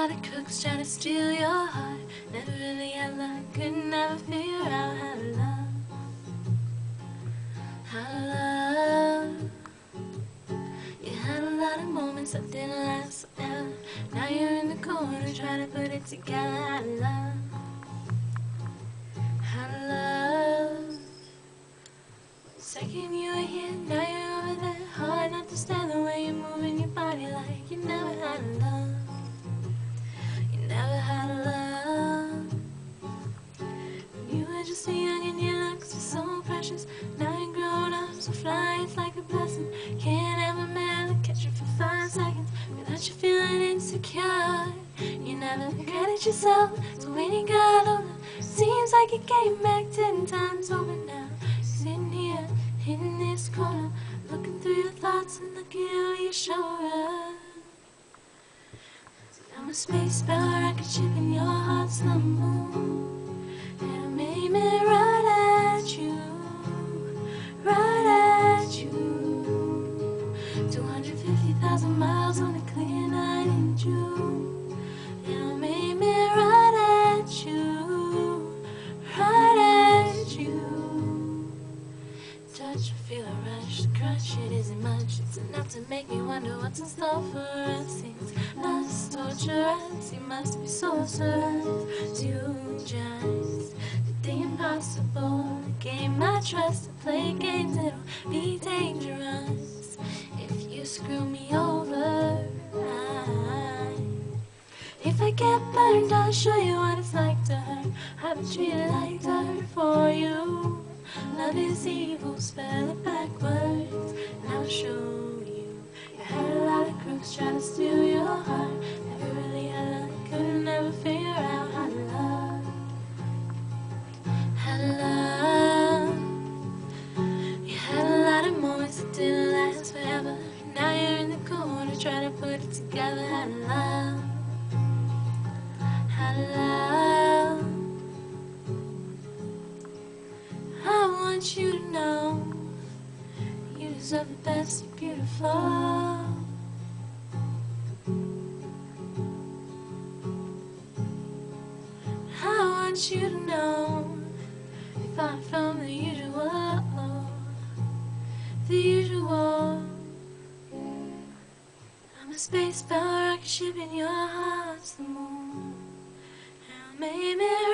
lot of crooks trying to steal your heart. Never really had luck, could never figure out how to love. How to love. You had a lot of moments that didn't last forever. Now you're in the corner trying to put it together. How to love. How to love. Second you were here, now you're over there. Hard not to stand the way you're moving your body like you never had a love. You never had a love. You were just so young and your looks were so precious. Now you're grown up, so fly, it's like a blessing. Can't have a man to catch you for 5 seconds without you feeling insecure. You never credit yourself, so when you got older, seems like you came back 10 times over now. Sitting here, in this corner, looking through your thoughts and looking over your shoulder. So I'm a space bell rocket ship and your heart's the moon. And I'm aiming right at you, right at you. 250,000 miles on a clear night in June. And I'm aiming right at you, right at you. Touch, feel a rush, the crush, it isn't much. It's enough to make me wonder what's in store for us. It's lust, torture us, you must be sorcerers. You just did the impossible. Gain my trust to play games, it'll be dangerous. If you screw me over, if I get burned, I'll show you what it's like to hurt. I've been treated like dirt for you. Love is evil, spell it backwards, and I'll show you. You had a lot of crooks trying to steal your heart. Never really had luck, could never figure out how to love. How to love. You had a lot of moments that didn't last forever. Now you're in the corner trying to put it together. How to love. How to love. I want you to know you deserve the best, you're beautiful. I want you to know you're far from the usual, the usual. I'm a space bell rocket ship and your heart's the moon. And I'm aiming